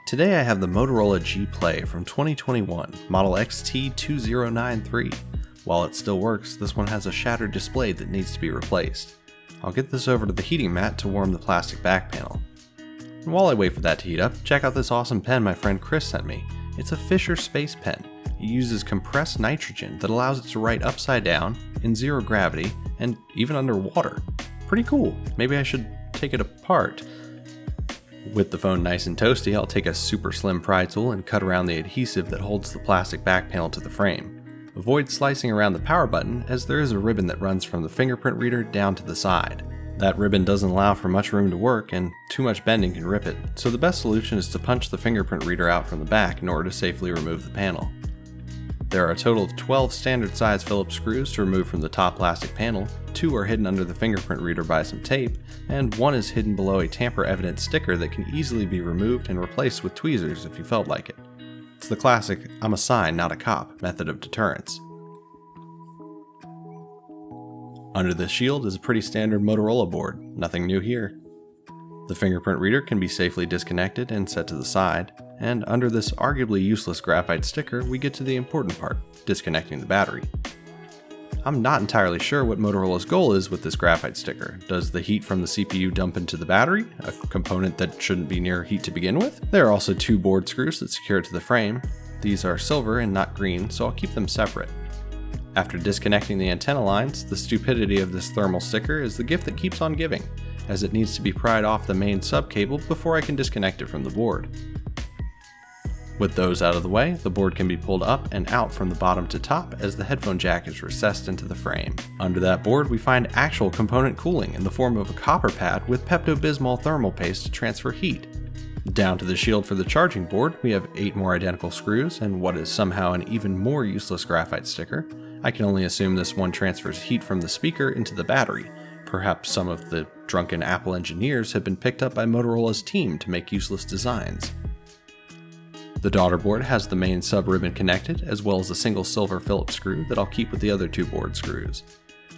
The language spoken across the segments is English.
Today I have the Motorola G Play from 2021, model XT2093. While it still works, this one has a shattered display that needs to be replaced. I'll get this over to the heating mat to warm the plastic back panel. And while I wait for that to heat up, check out this awesome pen my friend Chris sent me. It's a Fisher Space Pen. It uses compressed nitrogen that allows it to write upside down, in zero gravity, and even underwater. Pretty cool. Maybe I should take it apart. With the phone nice and toasty, I'll take a super slim pry tool and cut around the adhesive that holds the plastic back panel to the frame. Avoid slicing around the power button, as there is a ribbon that runs from the fingerprint reader down to the side. That ribbon doesn't allow for much room to work, and too much bending can rip it, so the best solution is to punch the fingerprint reader out from the back in order to safely remove the panel. There are a total of 12 standard size Phillips screws to remove from the top plastic panel, 2 are hidden under the fingerprint reader by some tape, and 1 is hidden below a tamper-evident sticker that can easily be removed and replaced with tweezers if you felt like it. It's the classic "I'm a sign, not a cop" method of deterrence. Under the shield is a pretty standard Motorola board, nothing new here. The fingerprint reader can be safely disconnected and set to the side, and under this arguably useless graphite sticker we get to the important part, disconnecting the battery. I'm not entirely sure what Motorola's goal is with this graphite sticker. Does the heat from the CPU dump into the battery, a component that shouldn't be near heat to begin with? There are also 2 board screws that secure it to the frame. These are silver and not green, so I'll keep them separate. After disconnecting the antenna lines, the stupidity of this thermal sticker is the gift that keeps on giving, as it needs to be pried off the main sub-cable before I can disconnect it from the board. With those out of the way, the board can be pulled up and out from the bottom to top as the headphone jack is recessed into the frame. Under that board we find actual component cooling in the form of a copper pad with Pepto-Bismol thermal paste to transfer heat. Down to the shield for the charging board we have 8 more identical screws and what is somehow an even more useless graphite sticker. I can only assume this one transfers heat from the speaker into the battery. Perhaps some of the drunken Apple engineers have been picked up by Motorola's team to make useless designs. The daughter board has the main sub-ribbon connected, as well as a single silver Phillips screw that I'll keep with the other 2 board screws.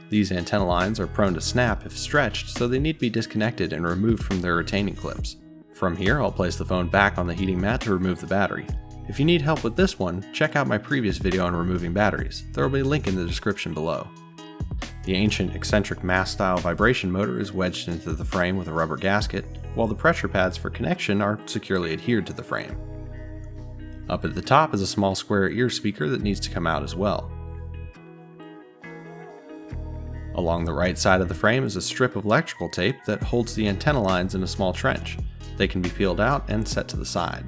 These antenna lines are prone to snap if stretched, so they need to be disconnected and removed from their retaining clips. From here, I'll place the phone back on the heating mat to remove the battery. If you need help with this one, check out my previous video on removing batteries. There will be a link in the description below. The ancient eccentric mass-style vibration motor is wedged into the frame with a rubber gasket, while the pressure pads for connection are securely adhered to the frame. Up at the top is a small square ear speaker that needs to come out as well. Along the right side of the frame is a strip of electrical tape that holds the antenna lines in a small trench. They can be peeled out and set to the side.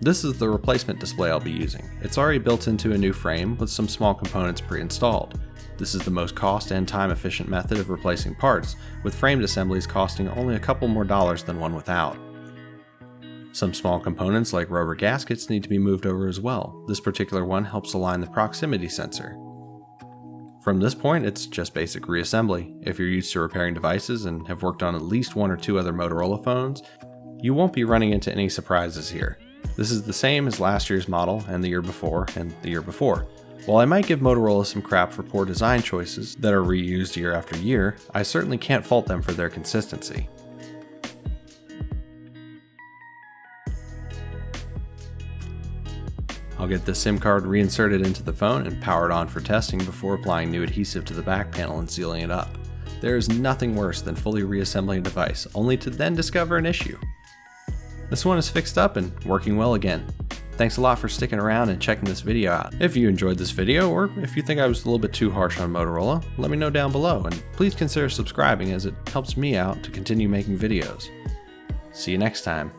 This is the replacement display I'll be using. It's already built into a new frame with some small components pre-installed. This is the most cost and time efficient method of replacing parts, with framed assemblies costing only a couple more dollars than one without. Some small components like rubber gaskets need to be moved over as well. This particular one helps align the proximity sensor. From this point, it's just basic reassembly. If you're used to repairing devices and have worked on at least 1 or 2 other Motorola phones, you won't be running into any surprises here. This is the same as last year's model and the year before and the year before. While I might give Motorola some crap for poor design choices that are reused year after year, I certainly can't fault them for their consistency. I'll get the SIM card reinserted into the phone and powered on for testing before applying new adhesive to the back panel and sealing it up. There is nothing worse than fully reassembling a device, only to then discover an issue. This one is fixed up and working well again. Thanks a lot for sticking around and checking this video out. If you enjoyed this video, or if you think I was a little bit too harsh on Motorola, let me know down below, and please consider subscribing as it helps me out to continue making videos. See you next time.